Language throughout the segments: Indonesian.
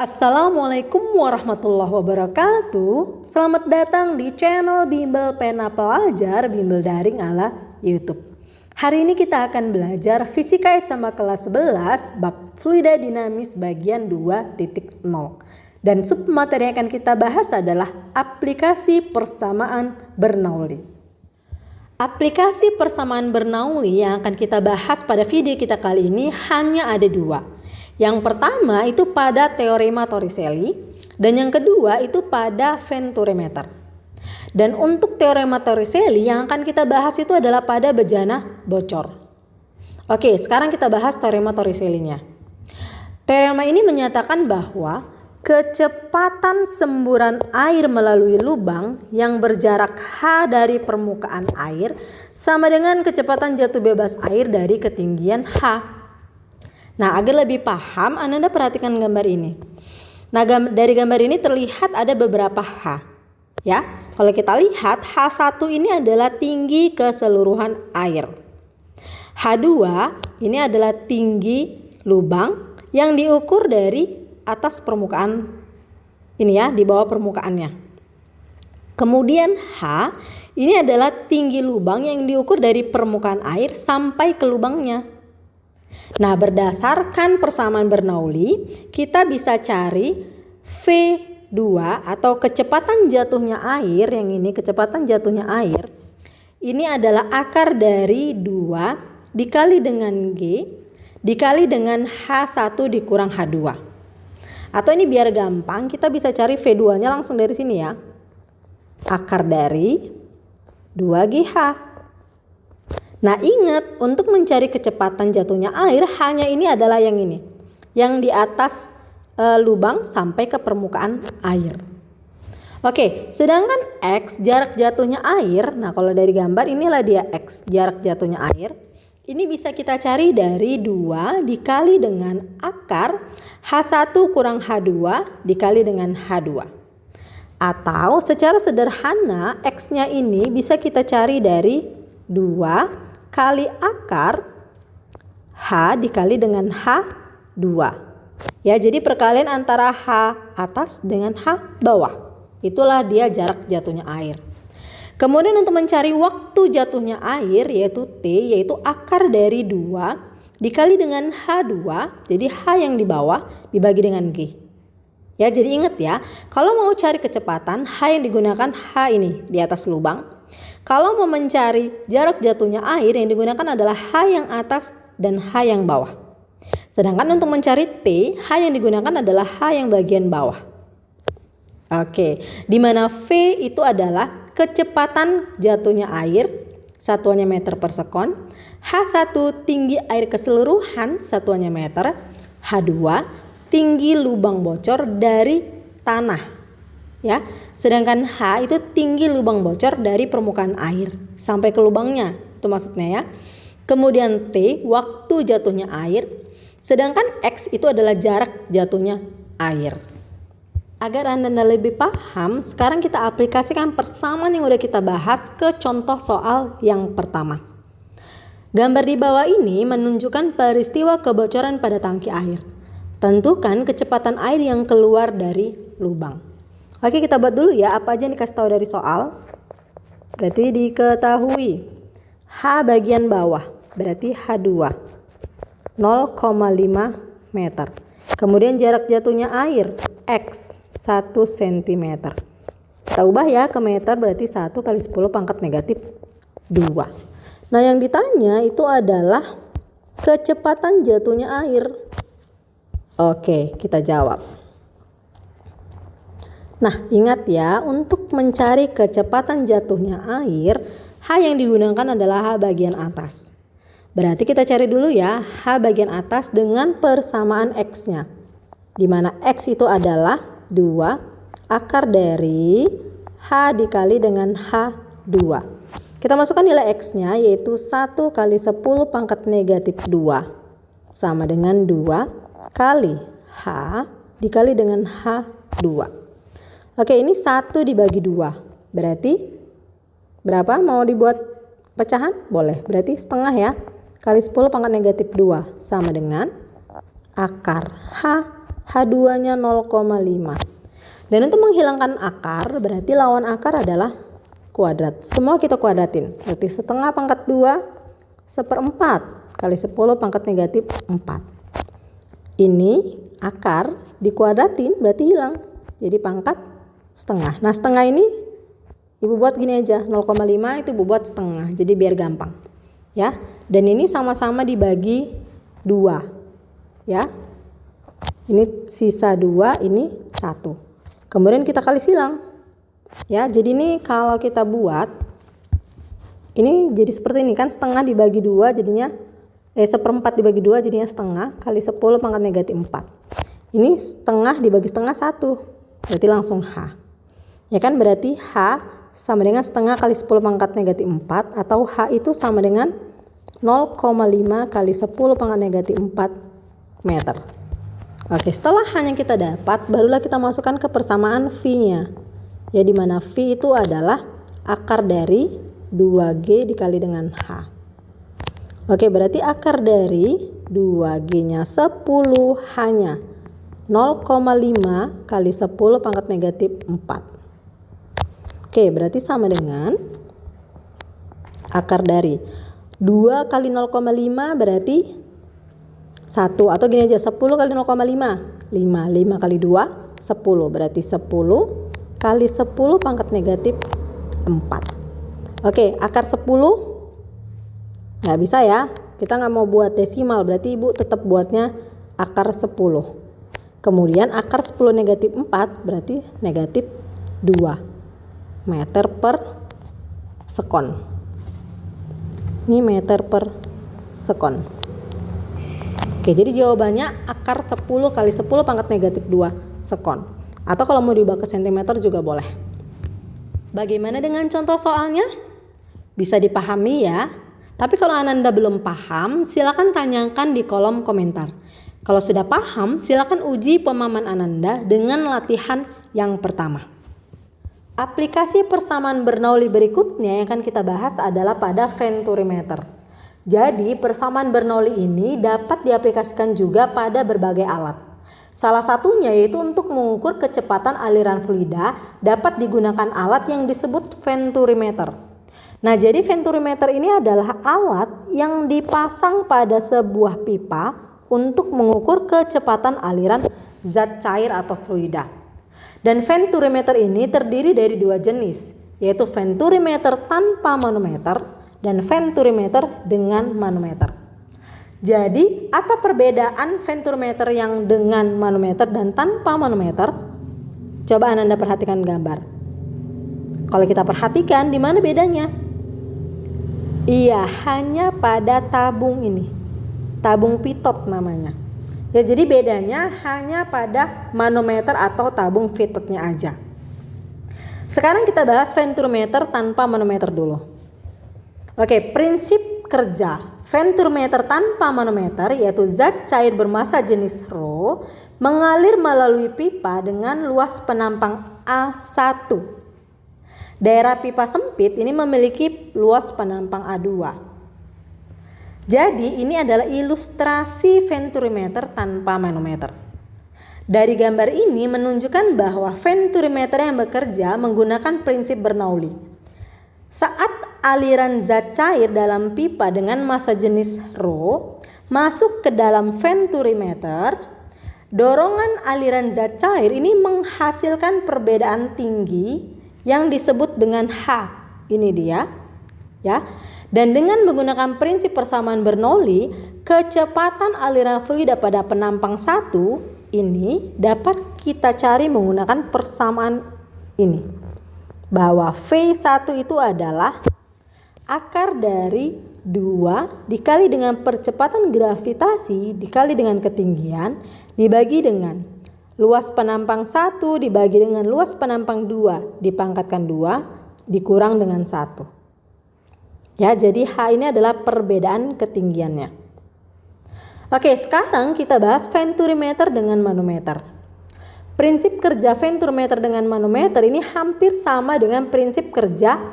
Assalamualaikum warahmatullahi wabarakatuh. Selamat datang di channel Bimbel Pena Pelajar Bimbel Daring ala YouTube. Hari ini kita akan belajar Fisika SMA kelas 11 bab Fluida Dinamis bagian 2.0. Dan submateri yang akan kita bahas adalah aplikasi persamaan Bernoulli. Aplikasi persamaan Bernoulli yang akan kita bahas pada video kita kali ini hanya ada dua. Yang pertama itu pada teorema Torricelli dan yang kedua itu pada Venturimeter. Dan untuk teorema Torricelli yang akan kita bahas itu adalah pada bejana bocor. Oke, sekarang kita bahas teorema Torricelli-nya. Teorema ini menyatakan bahwa kecepatan semburan air melalui lubang yang berjarak H dari permukaan air sama dengan kecepatan jatuh bebas air dari ketinggian H. Nah, agar lebih paham, Anda perhatikan gambar ini. Nah, dari gambar ini terlihat ada beberapa H. Ya, kalau kita lihat H1 ini adalah tinggi keseluruhan air. H2 ini adalah tinggi lubang yang diukur dari atas permukaan ini ya, di bawah permukaannya. Kemudian H ini adalah tinggi lubang yang diukur dari permukaan air sampai ke lubangnya. Nah, berdasarkan persamaan Bernoulli, kita bisa cari V2 atau kecepatan jatuhnya air, yang ini kecepatan jatuhnya air. Ini adalah akar dari 2 dikali dengan G dikali dengan H1 dikurang H2. Atau ini biar gampang, kita bisa cari V2-nya langsung dari sini ya. Akar dari 2GH. Nah, ingat, untuk mencari kecepatan jatuhnya air hanya ini adalah yang ini, yang di atas lubang sampai ke permukaan air. Oke, sedangkan X jarak jatuhnya air, nah kalau dari gambar inilah dia X jarak jatuhnya air. Ini bisa kita cari dari 2 dikali dengan akar H1 kurang H2 dikali dengan H2. Atau secara sederhana X-nya ini bisa kita cari dari 2 kali akar H dikali dengan H2. Ya, jadi perkalian antara H atas dengan H bawah. Itulah dia jarak jatuhnya air. Kemudian untuk mencari waktu jatuhnya air yaitu T, yaitu akar dari 2 dikali dengan H2. Jadi H yang di bawah dibagi dengan G. Ya, jadi ingat ya, kalau mau cari kecepatan H yang digunakan H ini di atas lubang. Kalau mau mencari jarak jatuhnya air yang digunakan adalah H yang atas dan H yang bawah. Sedangkan untuk mencari T, H yang digunakan adalah H yang bagian bawah. Oke, di mana V itu adalah kecepatan jatuhnya air, satuannya meter per sekon. H1 tinggi air keseluruhan, satuannya meter. H2 tinggi lubang bocor dari tanah. Ya, sedangkan H itu tinggi lubang bocor dari permukaan air sampai ke lubangnya, itu maksudnya ya. Kemudian T waktu jatuhnya air, sedangkan X itu adalah jarak jatuhnya air. Agar Anda lebih paham, sekarang kita aplikasikan persamaan yang udah kita bahas ke contoh soal yang pertama. Gambar di bawah ini menunjukkan peristiwa kebocoran pada tangki air. Tentukan kecepatan air yang keluar dari lubang. Oke, kita buat dulu ya apa aja yang dikasih tahu dari soal. Berarti diketahui H bagian bawah, berarti H2 0,5 meter. Kemudian jarak jatuhnya air X 1 cm. Kita ubah ya ke meter, berarti 1 kali 10 pangkat negatif 2. Nah, yang ditanya itu adalah kecepatan jatuhnya air. Oke, kita jawab. Nah, ingat ya, untuk mencari kecepatan jatuhnya air, H yang digunakan adalah H bagian atas. Berarti kita cari dulu ya, H bagian atas dengan persamaan X-nya. Di mana X itu adalah 2 akar dari H dikali dengan H2. Kita masukkan nilai X-nya yaitu 1 kali 10 pangkat negatif 2 sama dengan 2 kali H dikali dengan H2. Oke, ini 1 dibagi 2. Berarti berapa? Mau dibuat pecahan? Boleh. Berarti setengah ya. Kali 10 pangkat negatif 2 sama dengan akar H H2-nya 0,5. Dan untuk menghilangkan akar, berarti lawan akar adalah kuadrat. Semua kita kuadratin. Berarti setengah pangkat 2 1/4 kali 10 pangkat negatif 4. Ini akar dikuadratin berarti hilang. Jadi pangkat setengah. Nah, setengah ini Ibu buat gini aja, 0,5 itu Ibu buat setengah. Jadi biar gampang. Ya. Dan ini sama-sama dibagi 2. Ya. Ini sisa 2, ini 1. Kemudian kita kali silang. Ya, jadi ini kalau kita buat ini jadi seperti ini kan, setengah dibagi 2 jadinya 1/4 dibagi 2 jadinya setengah kali 10 pangkat negatif 4. Ini setengah dibagi setengah 1. Berarti langsung H. Ya kan, berarti H sama dengan setengah kali 10 pangkat negatif 4, atau H itu sama dengan 0,5 kali 10 pangkat negatif 4 meter. Oke, setelah H-nya kita dapat, barulah kita masukkan ke persamaan V-nya. Ya, dimana V itu adalah akar dari 2G dikali dengan H. Oke, berarti akar dari 2G-nya 10, H-nya 0,5 kali 10 pangkat negatif 4. Oke, berarti sama dengan akar dari 2 kali 0,5 berarti 1. Atau gini aja, 10 kali 0,5 5 kali 2 10. Berarti 10 kali 10 pangkat negatif 4. Oke, akar 10 nggak bisa ya, kita nggak mau buat desimal, berarti Ibu tetap buatnya akar 10. Kemudian akar 10 negatif 4 berarti negatif 2 meter per sekon. Ini meter per sekon. Oke, jadi jawabannya akar 10 kali 10 pangkat negatif 2 sekon. Atau kalau mau diubah ke sentimeter juga boleh. Bagaimana dengan contoh soalnya? Bisa dipahami ya. Tapi kalau Ananda belum paham, silakan tanyakan di kolom komentar. Kalau sudah paham, silakan uji pemahaman Ananda dengan latihan yang pertama. Aplikasi persamaan Bernoulli berikutnya yang akan kita bahas adalah pada venturimeter. Jadi persamaan Bernoulli ini dapat diaplikasikan juga pada berbagai alat. Salah satunya yaitu untuk mengukur kecepatan aliran fluida dapat digunakan alat yang disebut venturimeter. Nah, jadi venturimeter ini adalah alat yang dipasang pada sebuah pipa untuk mengukur kecepatan aliran zat cair atau fluida. Dan venturimeter ini terdiri dari 2 jenis, yaitu venturimeter tanpa manometer dan venturimeter dengan manometer. Jadi, apa perbedaan venturimeter yang dengan manometer dan tanpa manometer? Coba Ananda perhatikan gambar. Kalau kita perhatikan, di mana bedanya? Iya, hanya pada tabung ini. Tabung pitot namanya. Ya, jadi bedanya hanya pada manometer atau tabung pitotnya aja. Sekarang kita bahas venturimeter tanpa manometer dulu. Oke, prinsip kerja venturimeter tanpa manometer yaitu zat cair bermassa jenis rho mengalir melalui pipa dengan luas penampang A1. Daerah pipa sempit ini memiliki luas penampang A2. Jadi ini adalah ilustrasi venturimeter tanpa manometer. Dari gambar ini menunjukkan bahwa venturimeter yang bekerja menggunakan prinsip Bernoulli. Saat aliran zat cair dalam pipa dengan massa jenis rho masuk ke dalam venturimeter, dorongan aliran zat cair ini menghasilkan perbedaan tinggi yang disebut dengan H. Ini dia, ya. Dan dengan menggunakan prinsip persamaan Bernoulli, kecepatan aliran fluida pada penampang 1 ini dapat kita cari menggunakan persamaan ini. Bahwa V1 itu adalah akar dari 2 dikali dengan percepatan gravitasi dikali dengan ketinggian dibagi dengan luas penampang 1 dibagi dengan luas penampang 2 dipangkatkan 2 dikurang dengan 1. Ya, jadi H ini adalah perbedaan ketinggiannya. Oke, sekarang kita bahas venturimeter dengan manometer. Prinsip kerja venturimeter dengan manometer ini hampir sama dengan prinsip kerja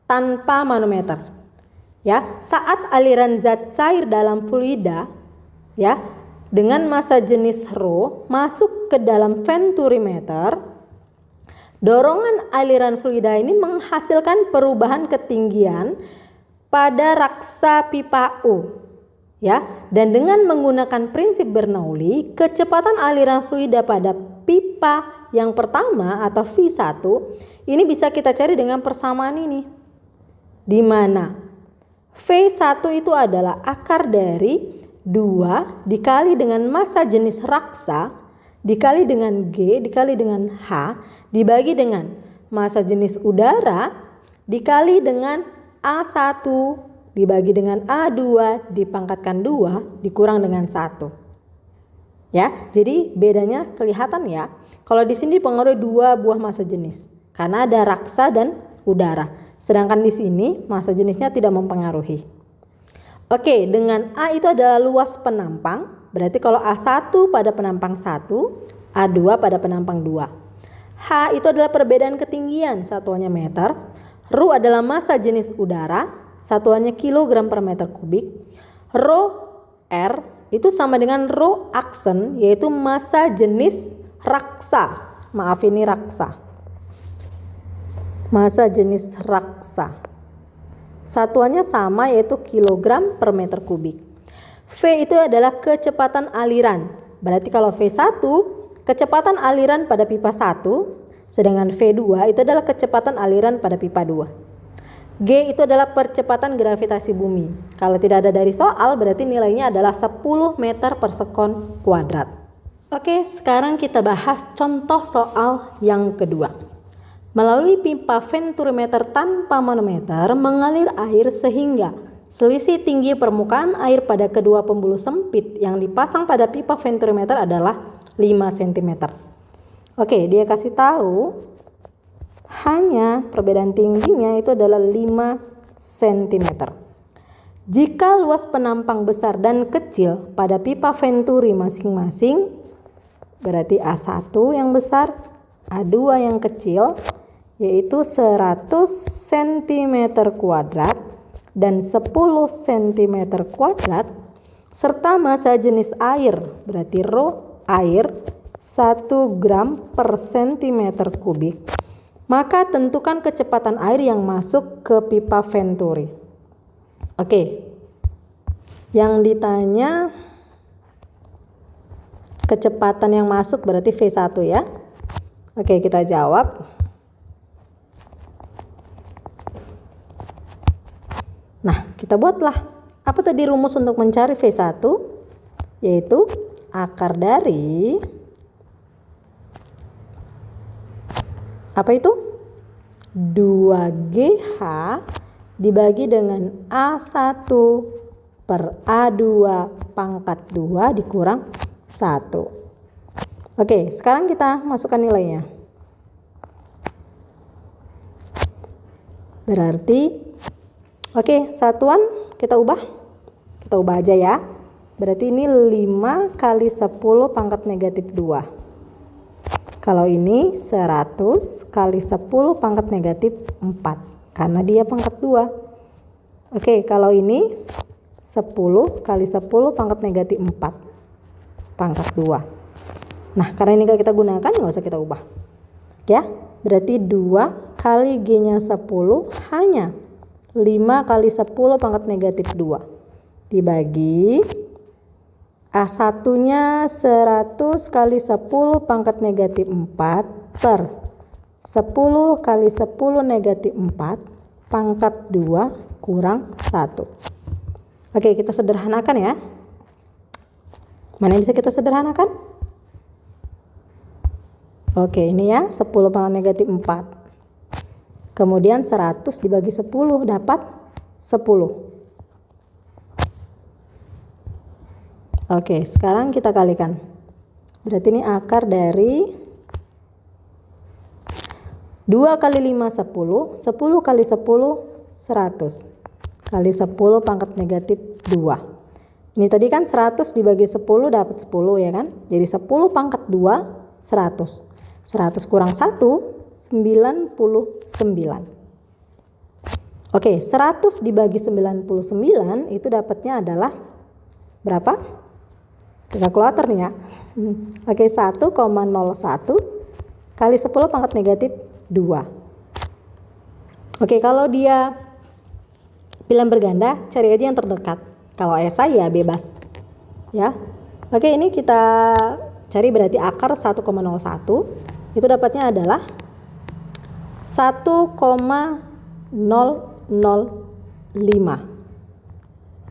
tanpa manometer. Ya, saat aliran zat cair dalam fluida, ya, dengan massa jenis Rho masuk ke dalam venturimeter, dorongan aliran fluida ini menghasilkan perubahan ketinggian pada raksa pipa U. Ya, dan dengan menggunakan prinsip Bernoulli, kecepatan aliran fluida pada pipa yang pertama atau V1 ini bisa kita cari dengan persamaan ini. Di mana V1 itu adalah akar dari 2 dikali dengan massa jenis raksa dikali dengan G dikali dengan H dibagi dengan massa jenis udara dikali dengan A1 dibagi dengan A2 dipangkatkan 2 dikurang dengan 1. Ya, jadi bedanya kelihatan ya. Kalau di sini dipengaruhi 2 buah massa jenis karena ada raksa dan udara. Sedangkan di sini massa jenisnya tidak mempengaruhi. Oke, dengan A itu adalah luas penampang. Berarti kalau A1 pada penampang 1, A2 pada penampang 2. H itu adalah perbedaan ketinggian, satuannya meter. Rho adalah massa jenis udara, satuannya kilogram per meter kubik. Rho R itu sama dengan rho aksen, yaitu massa jenis raksa. Maaf, ini raksa. Massa jenis raksa. Satuannya sama, yaitu kilogram per meter kubik. V itu adalah kecepatan aliran. Berarti kalau V1 kecepatan aliran pada pipa 1, sedangkan V2 itu adalah kecepatan aliran pada pipa 2. G itu adalah percepatan gravitasi bumi. Kalau tidak ada dari soal, berarti nilainya adalah 10 meter per sekon kuadrat. Oke, sekarang kita bahas contoh soal yang kedua. Melalui pipa venturimeter tanpa manometer mengalir air sehingga selisih tinggi permukaan air pada kedua pembuluh sempit yang dipasang pada pipa venturimeter adalah 5 cm. Oke, dia kasih tahu hanya perbedaan tingginya itu adalah 5 cm. Jika luas penampang besar dan kecil pada pipa venturi masing-masing, berarti A1 yang besar, A2 yang kecil, yaitu 100 cm kuadrat dan 10 cm kuadrat, serta massa jenis air, berarti rho air 1 gram per cm kubik, maka tentukan kecepatan air yang masuk ke pipa venturi. Oke, yang ditanya kecepatan yang masuk berarti V1 ya. Oke, kita jawab. Nah, kita buatlah. Apa tadi rumus untuk mencari V1? Yaitu akar dari apa itu? 2GH dibagi dengan A1 per A2 pangkat 2 dikurang 1. Oke, sekarang kita masukkan nilainya. Berarti oke, satuan kita ubah aja ya. Berarti ini 5 kali 10 pangkat negatif 2. Kalau ini 100 kali 10 pangkat negatif 4, karena dia pangkat 2. Oke, kalau ini 10 kali 10 pangkat negatif 4 pangkat 2. Nah, karena ini kita gunakan, nggak usah kita ubah ya. Berarti 2 kali G nya 10 hanya 5 kali 10 pangkat negatif 2 dibagi A1 nya 100 kali 10 pangkat negatif 4 per 10 kali 10 negatif 4 pangkat 2 kurang 1. Oke, kita sederhanakan ya. Mana yang bisa kita sederhanakan? Oke, ini ya 10 pangkat negatif 4. Kemudian 100 dibagi 10 dapat 10. Oke, sekarang kita kalikan. Berarti ini akar dari 2 kali 5 10, 10 kali 10 100 kali 10 pangkat negatif 2. Ini tadi kan 100 dibagi 10 dapat 10 ya kan? Jadi 10 pangkat 2 100. 100 kurang 1 99. Oke, 100 dibagi 99 itu dapatnya adalah berapa? kalkulator nih ya. Oke, 1,01 kali 10 pangkat negatif 2. Oke, kalau dia bilang berganda, cari aja yang terdekat. Kalau esai ya bebas. Ya. Oke, ini kita cari berarti akar 1,01. Itu dapatnya adalah 1,005.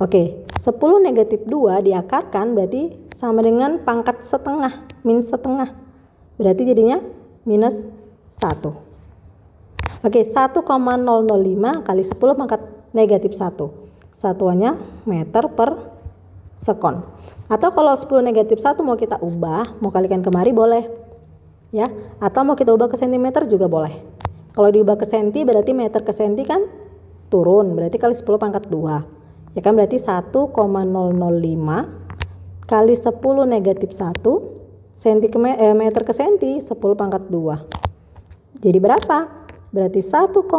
Oke, 10 negatif 2 diakarkan berarti sama dengan pangkat setengah, min setengah. Berarti jadinya minus 1. Oke, 1,005 kali 10 pangkat negatif 1. Satuannya meter per sekon. Atau kalau 10 negatif 1 mau kita ubah, mau kalikan kemari boleh. Ya, atau mau kita ubah ke sentimeter juga boleh. Kalau diubah ke senti berarti meter ke senti kan turun, berarti kali 10 pangkat 2. Ya kan, berarti 1,005 kali 10 negatif 1 meter ke senti 10 pangkat 2. Jadi berapa? Berarti 1,005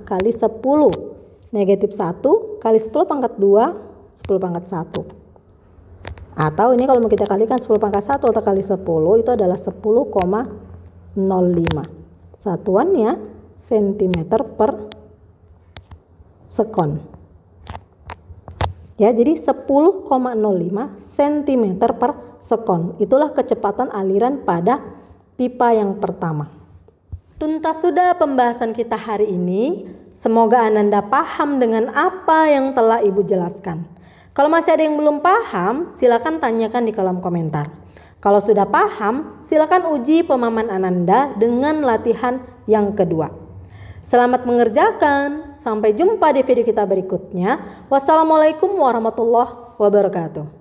kali 10 negatif 1 kali 10 pangkat 2 10 pangkat 1. Atau ini kalau mau kita kalikan 10 pangkat 1 atau kali 10 itu adalah 10,05. Satuannya sentimeter per sekon. Ya, jadi 10,05 cm per sekon. Itulah kecepatan aliran pada pipa yang pertama. Tuntas sudah pembahasan kita hari ini. Semoga Ananda paham dengan apa yang telah Ibu jelaskan. Kalau masih ada yang belum paham, silakan tanyakan di kolom komentar. Kalau sudah paham, silakan uji pemahaman Ananda dengan latihan yang kedua. Selamat mengerjakan. Sampai jumpa di video kita berikutnya. Wassalamualaikum warahmatullahi wabarakatuh.